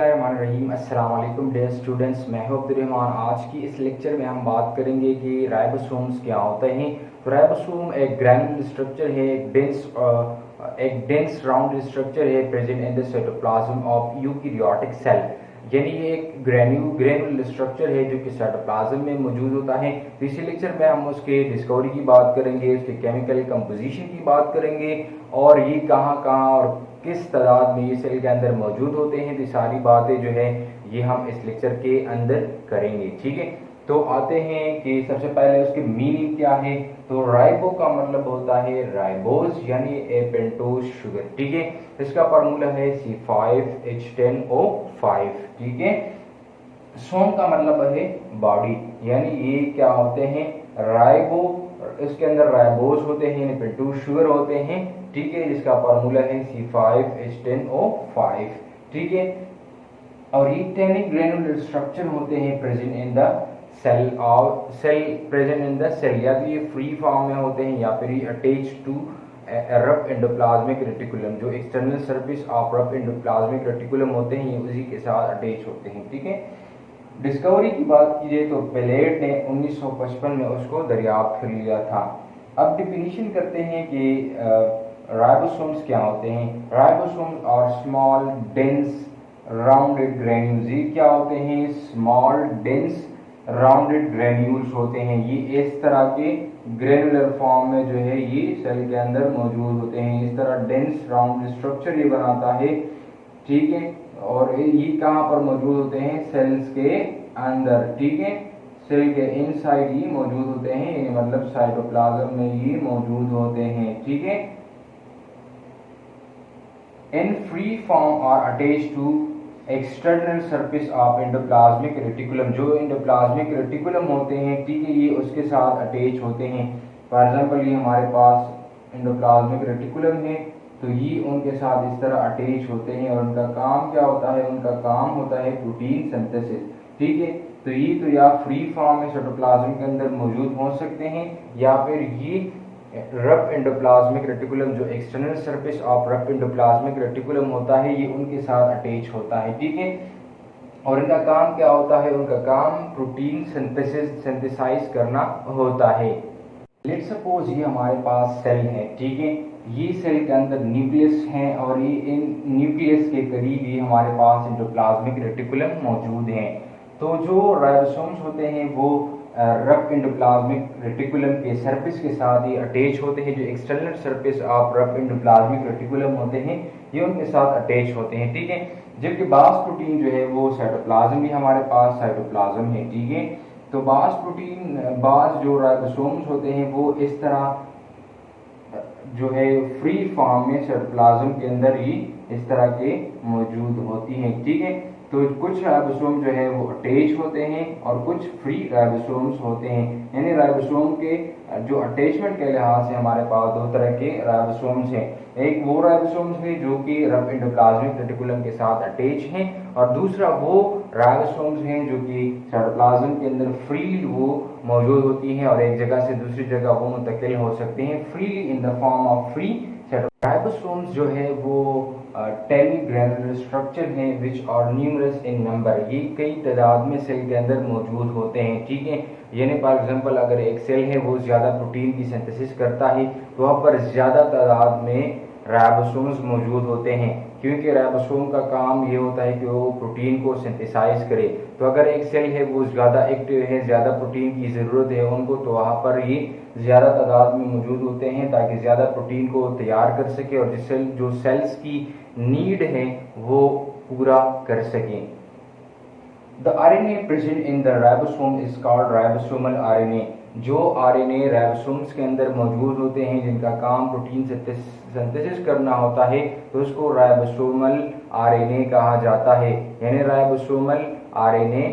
अस्सलाम वालेकुम dear students, मैं हूं अब्दुर्रहमान। आज की इस लेक्चर में हम बात करेंगे कि राइबोसोम्स क्या होते हैं। तो राइबोसोम एक ग्रैन्युलर स्ट्रक्चर है, एक डेंस राउंड स्ट्रक्चर है present in the cytoplasm of eukaryotic cell. यानी ये एक ग्रैन्युलर स्ट्रक्चर है जो कि साइटोप्लाज्म में मौजूद होता है। तो इसी लेक्चर में हम उसके डिस्कवरी की बात करेंगे, उसके केमिकल कंपोजिशन की बात करेंगे और ये कहाँ कहाँ और किस तादाद में ये सेल के अंदर मौजूद होते हैं। तो सारी बातें जो है ये हम इस लेक्चर के अंदर करेंगे। ठीक है, तो आते हैं कि सबसे पहले उसकी मीनिंग क्या है। तो राइबो का मतलब होता है राइबोज यानी ए पेंटोज शुगर। ठीक है, इसका फार्मूला है C5H10O5। ठीक है, सोम का मतलब है बॉडी, यानी ये क्या होते हैं राइबो, इसके अंदर राइबोज होते हैं यानी पेंटोज शुगर होते हैं। ठीक है, जिसका फार्मूला है C5H10O5। ठीक है, और ये टैनिक ग्रैन्युलर स्ट्रक्चर होते हैं प्रेजेंट इन द सेल और cell present in the cell, या तो ये फ्री फॉर्म में होते हैं या फिर ये attach to rough endoplasmic reticulum. जो external surface of rough endoplasmic reticulum होते हैं ये उसी के साथ अटैच होते हैं। ठीक है, डिस्कवरी की बात कीजिए तो पेलेट ने 1955 में उसको दरियाफ्त कर लिया था। अब डिफिनीशन करते हैं कि राइबोसोम्स क्या होते हैं। राइबोसोम्स और स्मॉल डेंस राउंडेड ग्रेन्यूल्स, ये क्या होते हैं स्मॉल डेंस राउंडेड ग्रेन्यूल्स होते हैं। ये इस तरह के ग्रेनुलर फॉर्म में जो है ये सेल के अंदर मौजूद होते हैं। इस तरह डेंस राउंड स्ट्रक्चर ये बनाता है। ठीक है, और ये कहाँ पर मौजूद होते हैं सेल्स के अंदर। ठीक है, सेल के इनसाइड ये मौजूद होते हैं, मतलब साइटोप्लाज्म में ये मौजूद होते हैं। ठीक है, इन फ्री फॉर्म और attach to external surface of endoplasmic reticulum. जो एंडोप्लाज्मिक रेटिकुलम होते हैं, ठीक है, ये उसके साथ अटैच होते हैं। फॉर एग्जांपल ये हमारे पास एंडोप्लाज्मिक रेटिकुलम है, तो ये उनके साथ इस तरह अटैच होते हैं और उनका काम क्या होता है, उनका काम होता है प्रोटीन सिंथेसिस। ठीक है, तो ये तो या फ्री फॉर्म में साइटोप्लाज्म के अंदर मौजूद हो सकते हैं या फिर ये रफ एंडोप्लाज्मिक रेटिकुलम, जो external surface of rough endoplasmic reticulum होता है ये उनके साथ अटैच होता है। ठीक है, और इनका काम क्या होता है, उनका काम प्रोटीन सिंथेसाइज करना होता है। लेट्स सपोज ये हमारे पास सेल है। ठीक है, ये सेल के अंदर न्यूक्लियस है और ये इन न्यूक्लियस के करीब ही हमारे पास एंडोप्लाज्मिक रेटिकुलम मौजूद है। तो जो राइबोसोम्स होते हैं वो रफ एंडोप्लाज्मिक रेटिकुलम के सरफेस के साथ ही अटैच होते हैं। जो external surface of rough endoplasmic reticulum होते हैं ये उनके साथ अटैच होते हैं। ठीक है, जबकि बास प्रोटीन जो है वो साइटोप्लाज्म भी हमारे पास साइटोप्लाज्म है। ठीक है, तो बास प्रोटीन जो राइबोसोम्स होते हैं वो इस तरह जो है फ्री फॉर्म में साइटोप्लाज्म के अंदर ही इस तरह के मौजूद होती हैं। ठीक है, तो कुछ राइबोसोम जो है वो अटैच होते हैं और कुछ फ्री राइबोसोम्स होते हैं। यानी राइबोसोम के जो अटैचमेंट के लिहाज से हमारे पास दो तरह के राइबोसोम्स हैं। एक वो राइबोसोम्स है जो कि रफ एंडोप्लाज्मिक रेटिकुलम के साथ अटैच हैं, और दूसरा वो राइबोसोम्स हैं जो कि साइटोप्लाज्म के अंदर फ्री वो मौजूद होती हैं और एक जगह से दूसरी जगह वो मुंतकिल हो सकते हैं freely in the form of free. Ribosomes जो है वो टेनी ग्रैनुलर स्ट्रक्चर है which are numerous in number. ये कई तादाद में सेल के अंदर मौजूद होते हैं। ठीक है, यानी फॉर एग्जांपल अगर एक सेल है वो ज़्यादा प्रोटीन की सिंथेसिस करता है तो वहाँ पर ज़्यादा तादाद में राइबोसोम्स मौजूद होते हैं, क्योंकि राइबोसोम का काम ये होता है कि वो प्रोटीन को सिंथेसाइज करे। तो अगर एक सेल है वो ज़्यादा एक्टिव है, ज़्यादा प्रोटीन की ज़रूरत है उनको, तो वहाँ पर ये ज़्यादा तादाद में मौजूद होते हैं ताकि ज़्यादा प्रोटीन को तैयार कर सके और जो सेल्स की नीड है वो पूरा कर सकें। The RNA present in the ribosome is called ribosomal RNA। जो RNA राइबोसोम्स के अंदर मौजूद होते हैं जिनका काम प्रोटीन सिंथेसिस करना होता है तो उसको राइबोसोमल RNA कहा जाता है। यानी राइबोसोमल RNA,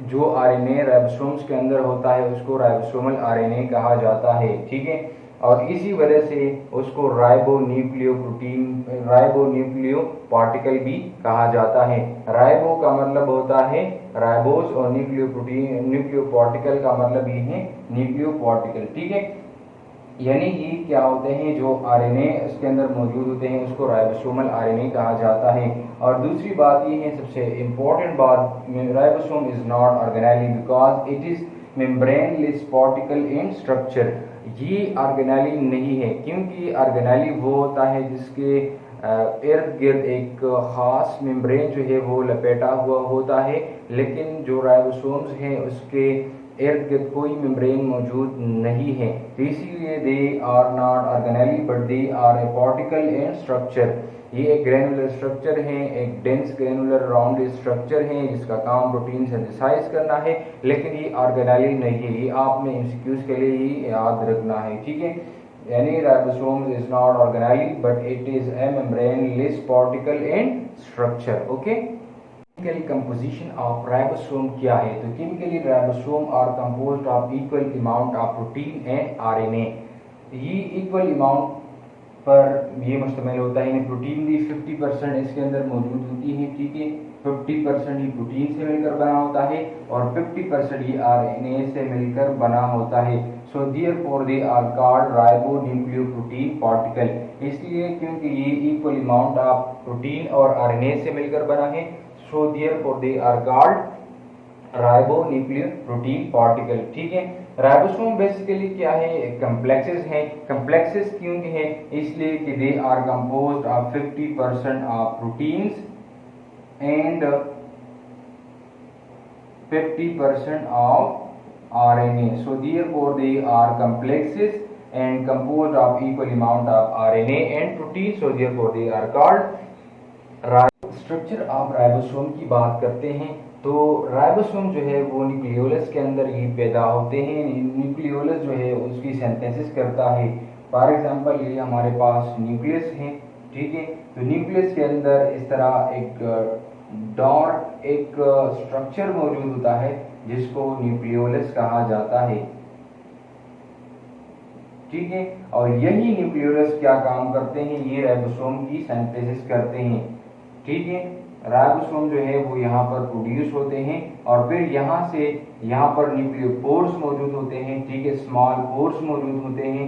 जो RNA राइबोसोम्स के अंदर होता है उसको राइबोसोमल RNA कहा जाता है। ठीक है, और इसी वजह से उसको राइबोन्यूक्लियो पार्टिकल भी कहा जाता है। राइबो का मतलब होता है राइबोज और न्यूक्लियो पार्टिकल का मतलब ये है न्यूक्लियो पार्टिकल। ठीक है, यानी ये क्या होते हैं, जो आरएनए उसके अंदर मौजूद होते हैं उसको राइबोसोमल आरएनए कहा जाता है। और दूसरी बात ये है, सबसे इम्पोर्टेंट बात, ribosome is not organelle because it is membraneless particle in structure. ये ऑर्गेनेली नहीं है क्योंकि ऑर्गेनेली वो होता है जिसके इर्द गिर्द एक ख़ास मेम्ब्रेन जो है वो लपेटा हुआ होता है, लेकिन जो राइबोसोम्स हैं उसके इर्द गिर्द कोई मेम्ब्रेन मौजूद नहीं है। तो इसीलिए they are not organelle but they are a particle in structure. ये एक ग्रेनुलर स्ट्रक्चर है, एक डेंस ग्रेनुलर राउंड स्ट्रक्चर है जिसका काम प्रोटीन सिंथेसाइज करना है, लेकिन ये ऑर्गेनेली नहीं है। ये आपने एमसीक्यूज के लिए ही याद रखना है, ठीक है। यानी ribosome is not organelle but it is a membraneless particle in structure. Okay, chemical composition of ribosome क्या है? तो chemically ribosome are composed of equal amount of protein and RNA. ये इक्वल अमाउंट पर ये मुश्तमिल होता है। प्रोटीन भी 50% इसके अंदर मौजूद होती है, ठीक है। 50% ये प्रोटीन से मिलकर बना होता है और 50% ये आरएनए से मिलकर बना होता है। So therefore they are called ribonucleoprotein particle. इसलिए क्योंकि ये इक्वल अमाउंट ऑफ प्रोटीन और आरएनए से मिलकर बना है, so therefore they are called ribonucleoprotein particle, ठीक है। राइबोसोम बेसिकली क्या है? कम्प्लेक्सेस हैं। कम्प्लेक्सेस क्यों है? इसलिए कि they are composed of 50% of proteins and 50% of RNA. So therefore they are complexes and composed of equal amount of RNA and protein, so therefore they are called structure of ribosome की बात करते हैं तो ribosome जो है वो nucleolus के अंदर ही पैदा होते हैं। न्यूक्लियोलस जो है उसकी सिंथेसिस करता है। फॉर एग्जांपल ये हमारे पास न्यूक्लियस है, ठीक है। तो न्यूक्लियस के अंदर इस तरह एक डॉट एक स्ट्रक्चर मौजूद होता है जिसको न्यूक्लियोलस कहा जाता है, ठीक है। और यही न्यूक्लियोलस क्या काम करते हैं? ये राइबोसोम की सिंथेसिस करते हैं, ठीक है। राइबोसोम जो है वो यहाँ पर प्रोड्यूस होते हैं और फिर यहाँ से यहाँ पर न्यूक्लियोपोर्स मौजूद होते हैं, ठीक है। स्मॉल पोर्स मौजूद होते हैं।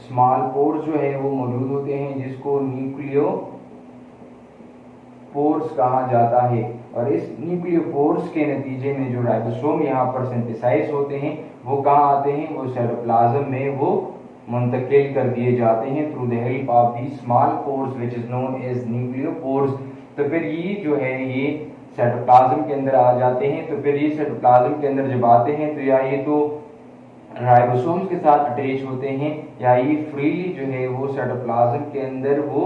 स्मॉल पोर्स जो है वो मौजूद होते हैं जिसको न्यूक्लियोपोर्स कहा जाता है। और इस न्यूक्लियोपोर्स के नतीजे में जो राइबोसोम यहाँ पर सिंथेसाइज होते हैं वो कहाँ आते हैं? वो साइटोप्लाज्म में वो मुंतकिल कर दिए जाते हैं through the help of the small pores which is known as nucleopores. तो फिर ये जो है ये साइटोप्लाज्म के अंदर आ जाते हैं। तो फिर ये साइटोप्लाज्म के अंदर जब आते हैं तो या ये तो राइबोसोम्स के साथ अटैच होते हैं या ये फ्रीली जो है वो साइटोप्लाज्म के अंदर वो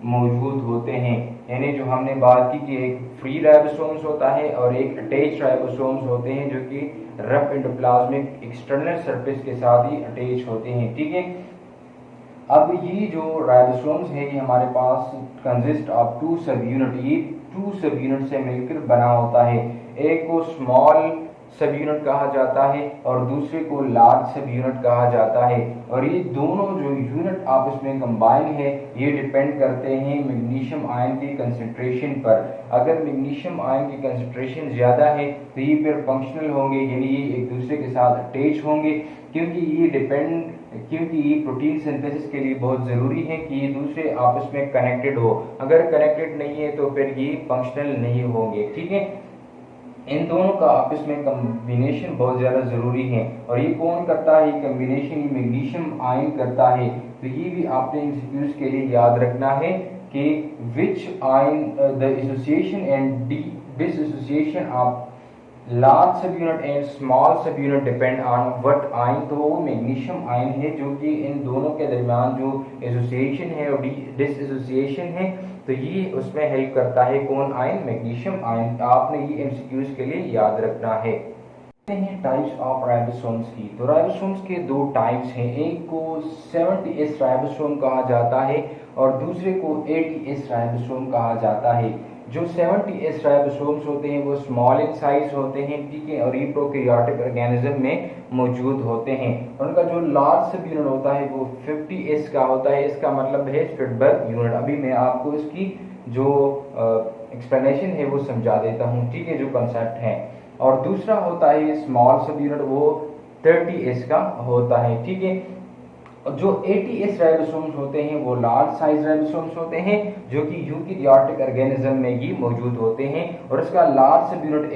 मौजूद होते हैं। यानी जो हमने बात की कि एक फ्री राइबोसोम्स होता है और एक अटैच राइबोसोम्स होते हैं जो कि रफ एंडोप्लाज्मिक एक्सटर्नल सरफेस के साथ ही अटैच होते हैं, ठीक है। अब ये जो राइबोसोम्स है ये हमारे पास कंसिस्ट ऑफ 2 सब यूनिट। ये 2 सब यूनिट से मिलकर बना होता है। एक को स्मॉल सब यूनिट कहा जाता है और दूसरे को लार्ज सब यूनिट कहा जाता है। और ये दोनों जो यूनिट आपस में कंबाइन है ये डिपेंड करते हैं मैग्नीशियम आयन की कंसंट्रेशन पर। अगर मैग्नीशियम आयन की कंसंट्रेशन ज़्यादा है तो ये फिर फंक्शनल होंगे, यानी ये एक दूसरे के साथ अटैच होंगे क्योंकि ये प्रोटीन सिंथेसिस के लिए बहुत ज़रूरी है कि ये दूसरे आपस में कनेक्टेड हो। अगर कनेक्टेड नहीं है तो फिर ये फंक्शनल नहीं होंगे, ठीक है। इन दोनों का आपस में कम्बिनेशन बहुत ज़्यादा ज़रूरी है। और ये कौन करता है? कम्बिनेशन ये मैग्नीशियम आयन करता है। तो ये भी आपने एमसीक्यूज के लिए याद रखना है कि विच ion the association and dissociation of large सब यूनिट एंड स्मॉल सब unit depend on what ion. तो वो मैग्नीशियम आयन है जो कि इन दोनों के दरमियान जो एसोसिएशन है और डिसएसोसिएशन है तो ये उसमें हेल्प करता है। कौन आयन? Magnesium ion. आपने ये एमसीक्यूज के लिए याद रखना है। टाइप्स ऑफ राइबोसोम्स की, तो राइबोसोम्स के 2 टाइप्स हैं। एक को 70S राइबोसोम कहा जाता है और दूसरे को 80S राइबोसोम कहा जाता है। जो 70S राइबोसोम्स होते हैं वो स्मॉल इन साइज होते हैं, ठीक है, और ये प्रोकैरियोटिक ऑर्गेनिज्म में मौजूद होते हैं। उनका जो लार्ज सब यूनिट होता है वो 50S का होता है। इसका मतलब है फ्रिडबर्ग यूनिट। अभी मैं आपको इसकी जो एक्सप्लेनेशन है वो समझा देता हूँ, ठीक है, जो कंसेप्ट है। और दूसरा होता है स्मॉल सब यूनिट, वो 30S का होता है, ठीक है। जो ATS राइबोसोम्स होते हैं वो लार्ज साइज राइबोसोम्स होते हैं जो कि यूकेरियोटिक ऑर्गेनिज्म में ही मौजूद होते हैं, और इसका लार्ज सब यूनिट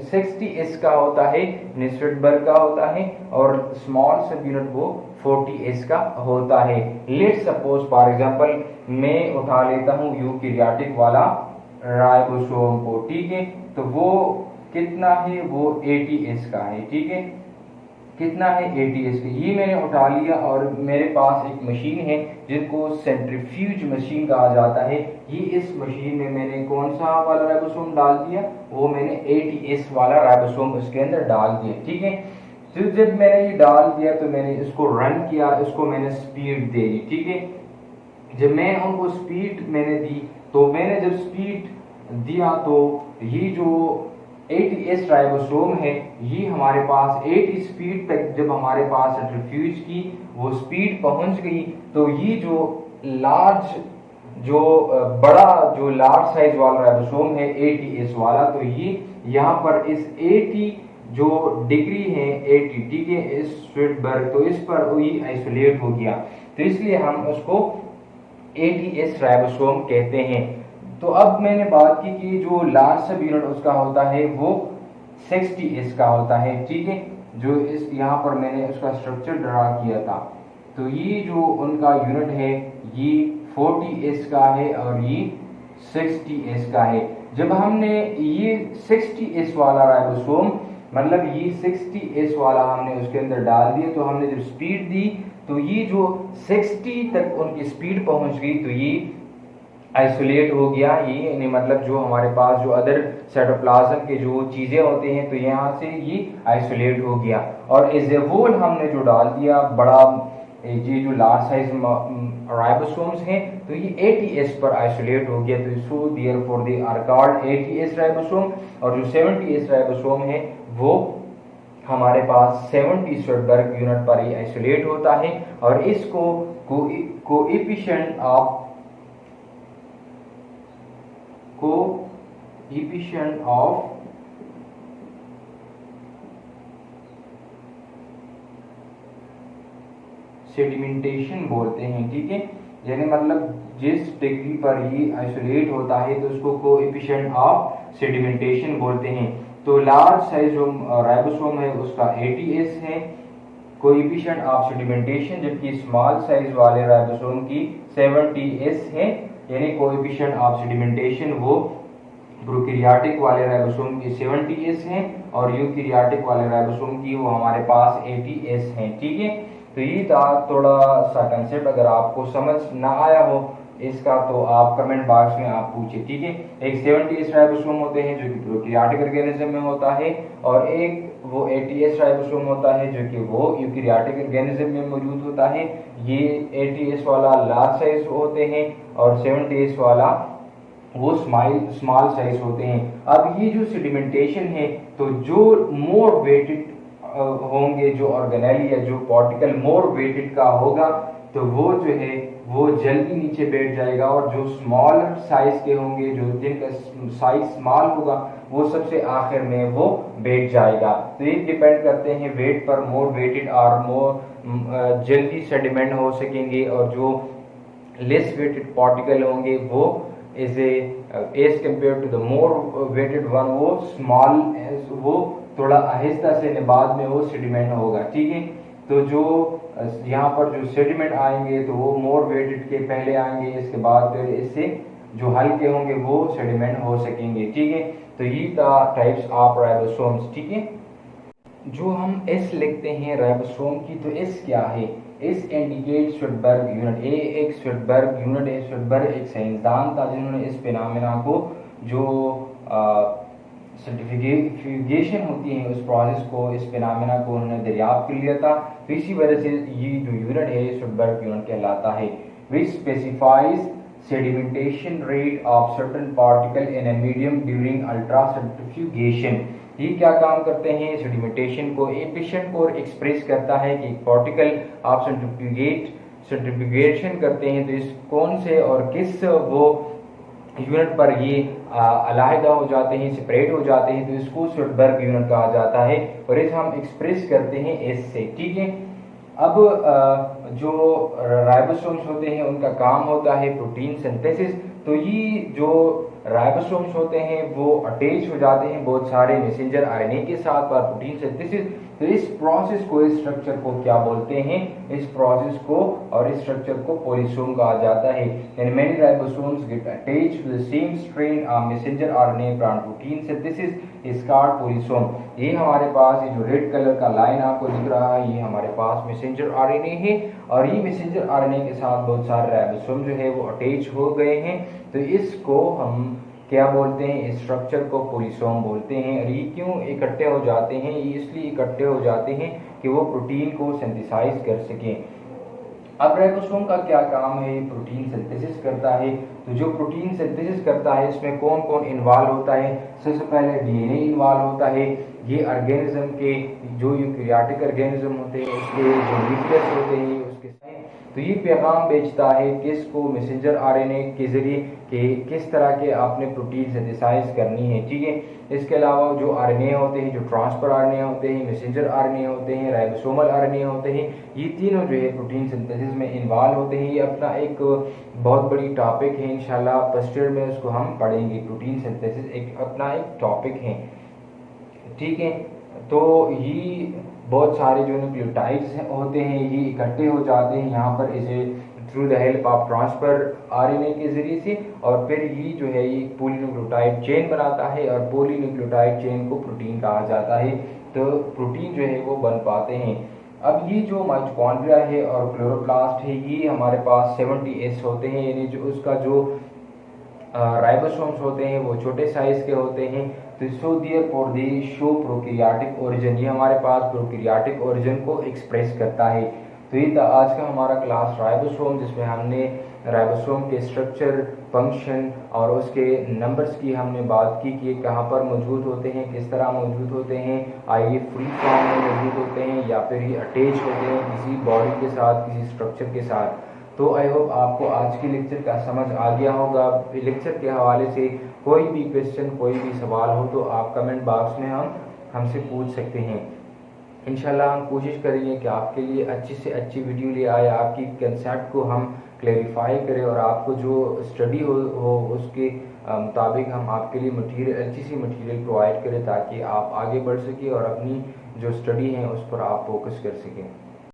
60S का होता है, निस्बर्ग का होता है, और स्मॉल सब यूनिट वो 40S का होता है। लेट्स सपोज फॉर एग्जांपल मैं उठा लेता हूँ यूकेरियोटिक वाला राइबोसोम को, ठीक है, तो वो कितना है, वो 80S का है, ठीक है, कितना है 80S का। ये मैंने उठा लिया और मेरे पास एक मशीन है जिसको सेंट्रीफ्यूज मशीन कहा जाता है। ये इस मशीन में मैंने कौन सा वाला राइबोसोम डाल दिया, वो मैंने 80S वाला राइबोसोम उसके अंदर डाल दिया, ठीक है। तो जब मैंने ये डाल दिया तो मैंने इसको रन किया, इसको मैंने स्पीड दे दी, ठीक है। जब मैं उनको स्पीड मैंने दी, तो मैंने जब स्पीड दिया तो ये जो 80S राइबोसोम है ये हमारे पास 80 स्पीड तक जब हमारे पास सेंट्रीफ्यूज की वो स्पीड पहुंच गई, तो ये जो लार्ज जो बड़ा जो लार्ज साइज वाला राइबोसोम है 80S वाला, तो ये यहाँ पर इस 80 जो डिग्री है 80, ठीक है, इस स्वीटबर्ग, तो इस पर ये आइसोलेट हो गया, तो इसलिए हम उसको 80S राइबोसोम कहते हैं। तो अब मैंने बात की कि जो लार्ज सब यूनिट उसका होता है वो 60S का होता है, ठीक है, जो इस यहाँ पर मैंने उसका स्ट्रक्चर ड्रा किया था। तो ये जो उनका यूनिट है ये 40S का है और ये 60S का है। जब हमने ये 60S वाला राइबोसोम मतलब ये 60S वाला हमने उसके अंदर डाल दिया, तो हमने जब स्पीड दी तो ये जो 60 तक उनकी स्पीड पहुंच गई, तो ये आइसोलेट हो गया, ये यानी मतलब जो हमारे पास जो अदर साइटोप्लाज्म के जो चीजें होते हैं तो यहाँ से ये आइसोलेट हो गया, और एज ए होल हमने जो डाल दिया बड़ा ये जो लार्ज साइज राइबोसोम्स हैं तो ये 80S पर आइसोलेट हो गया, तो so therefore they are called 80S ribosome. और जो 70S राइबोसोम है वो हमारे पास 70 स्वीटबर्ग यूनिट पर ही आइसोलेट होता है, और इसको कोएफिशिएंट ऑफ सेडिमेंटेशन बोलते हैं, ठीक है, यानी मतलब जिस डिग्री पर ये आइसोलेट होता है तो उसको कोएफिशिएंट ऑफ सेडिमेंटेशन बोलते हैं। तो लार्ज साइज जो राइबोसोम है उसका 80S है कोएफिशिएंट ऑफ सेडिमेंटेशन, जबकि स्मॉल साइज वाले राइबोसोम की 70S है, यानी कोएफिशिएंट ऑफ सेडिमेंटेशन वो प्रोकैरियोटिक वाले राइबोसोम की 70S है और यूकैरियोटिक वाले राइबोसोम की वो हमारे पास 80S है, ठीक है। तो ये था थोड़ा सा कंसेप्ट, अगर आपको समझ ना आया हो इसका तो आप कमेंट बॉक्स में आप पूछिए, ठीक है। एक 70S राइबोसोम होते हैं जो कि प्रोकैरियोटिक ऑर्गेनिज्म में होता है, और एक वो 80S राइबोसोम होता है जो कि वो यूकैरियोटिक ऑर्गेनिज्म में मौजूद होता है। ये 80S वाला लार्ज साइज होते हैं और 70S वाला वो स्मॉल साइज होते हैं। अब ये जो सेडिमेंटेशन है तो जो मोर वेटेड होंगे, जो ऑर्गेनेली या जो पार्टिकल मोर वेटेड का होगा तो वो जो है वो जल्दी नीचे बैठ जाएगा, और जो स्मॉलर साइज के होंगे जो जिनका साइज स्मॉल होगा वो सबसे आखिर में वो बैठ जाएगा। तो ये डिपेंड करते हैं वेट पर, मोर वेटेड और मोर जल्दी सेडिमेंट हो सकेंगे, और जो लेस वेटेड पार्टिकल होंगे वो as compare to the more weighted one वो स्मॉल, वो थोड़ा आहिस्ता से बाद में वो सेडिमेंट होगा, ठीक है। तो जो यहाँ पर जो सेडिमेंट आएंगे तो वो मोर वेटेड के पहले आएंगे, इसके बाद फिर इससे जो हल्के होंगे वो सेडिमेंट हो सकेंगे, ठीक है। तो ये था टाइप्स ऑफ राइबोसोम्स, ठीक है। जो हम एस लिखते हैं राइबोसोम की, तो एस क्या है, एस इंडिकेट स्वीटबर्ग यूनिट। ए एक स्वीटबर्ग यूनिट है। स्वीटबर्ग एक साइंसदान था जिन्होंने इस फिनोमेना को जो सर्टिफिकेशन होती है उस प्रोसेस को, इस फिनोमेना को उन्होंने दरियाफ्त कर लिया था। तो इसी वजह से ये जो यूनिट है स्वीटबर्ग यूनिट कहलाता है। Which specifies sedimentation rate of certain particle in a medium during ultra centrifugation. ये क्या काम करते हैं, सेडिमेंटेशन को एफिशिएंट को एक्सप्रेस करता है कि पार्टिकल आप सेंट्रीफ्यूगेशन करते हैं तो इस कौन से और किस वो यूनिट पर ये अलहदा हो जाते हैं, सेपरेट हो जाते हैं, तो इसको स्वीटबर्ग यूनिट कहा जाता है, और इसे हम एक्सप्रेस करते हैं एस से, ठीक है। अब जो राइबोसोम्स होते हैं उनका काम होता है प्रोटीन सिंथेसिस। तो ये जो राइबोसोम्स होते हैं वो अटैच हो जाते हैं बहुत सारे मैसेंजर आरएनए के साथ पर प्रोटीन सिंथेसिस। तो इस प्रोसेस को, इस स्ट्रक्चर को क्या बोलते हैं? इस प्रोसेस को और इस स्ट्रक्चर को पोलिसोम कहा जाता है। And many ribosomes get attached to the same strand of messenger RNA from protein synthesis is called polysome. ये हमारे पास ये जो रेड कलर का लाइन आपको दिख रहा है ये हमारे पास मैसेंजर आरएनए है और ये मैसेंजर आरएनए के साथ बहुत सारे राइबोसोम जो है वो अटैच हो गए हैं। तो इसको हम क्या बोलते हैं? इस स्ट्रक्चर को पोलिसोम बोलते हैं। और ये क्यों इकट्ठे हो जाते हैं? ये इसलिए इकट्ठे हो जाते हैं कि वो प्रोटीन को सिंथेसाइज कर सकें। अब राइबोसोम का क्या काम है? प्रोटीन सिंथेसिस करता है। तो जो प्रोटीन सिंथेसिस करता है इसमें कौन कौन इन्वॉल्व होता है? सबसे पहले डीएनए इन्वॉल्व होता है। ये ऑर्गेनिज्म के जो यूकैरियोटिक ऑर्गेनिज्म होते हैं उसके जो न्यूक्लियस होते हैं उसके, तो ये पैगाम भेजता है किसको? मैसेंजर आरएनए के जरिए कि किस तरह के आपने प्रोटीन सिंथेसाइज करनी है। ठीक है, इसके अलावा जो आरएनए होते हैं, जो ट्रांसफर आरएनए होते हैं, मैसेंजर आरएनए होते हैं, राइबोसोमल आरएनए होते हैं, ये तीनों जो है प्रोटीन सिंथेसिस में इन्वॉल्व होते हैं। ये अपना एक बहुत बड़ी टॉपिक है, इंशाल्लाह फर्स्ट ईयर में उसको हम पढ़ेंगे। प्रोटीन सिंथेसिस एक अपना एक टॉपिक है। ठीक है, तो ये बहुत सारे जो न्यूक्लियोटाइड्स होते हैं ये इकट्ठे हो जाते हैं यहाँ पर इसे through the help of transfer RNA के जरिए से, और फिर ये जो है ये पॉलीन्यूक्लियोटाइड चेन बनाता है और पॉलीन्यूक्लियोटाइड चेन को प्रोटीन कहा जाता है। तो प्रोटीन जो है वो बन पाते हैं। अब ये जो माइटोकॉन्ड्रिया है और क्लोरोप्लास्ट है ये हमारे पास 70S होते हैं, यानी जो उसका जो राइबोसोम्स होते हैं वो छोटे साइज के होते हैं। तो सो देयरफॉर दे शो प्रोकैरियोटिक ओरिजिन, ये हमारे पास प्रोकैरियोटिक ओरिजिन को एक्सप्रेस करता है। तो ये था आज का हमारा क्लास राइबोसोम, जिसमें हमने राइबोसोम के स्ट्रक्चर, फंक्शन और उसके नंबर्स की हमने बात की कि कहाँ पर मौजूद होते हैं, किस तरह मौजूद होते हैं। आइए फ्री फॉर्म में मौजूद होते हैं या फिर ये अटैच होते हैं किसी बॉडी के साथ, किसी स्ट्रक्चर के साथ। तो आई होप आपको आज की लेक्चर का समझ आ गया होगा। लेक्चर के हवाले से कोई भी क्वेश्चन, कोई भी सवाल हो तो आप कमेंट बॉक्स में हमसे पूछ सकते हैं। इंशाल्लाह हम कोशिश करेंगे कि आपके लिए अच्छी से अच्छी वीडियो ले आए, आपकी कंसेप्ट को हम क्लेरिफाई करें और आपको जो स्टडी हो उसके मुताबिक हम आपके लिए मटीरियल, अच्छी सी मटीरियल प्रोवाइड करें ताकि आप आगे बढ़ सकें और अपनी जो स्टडी है उस पर आप फोकस कर सकें।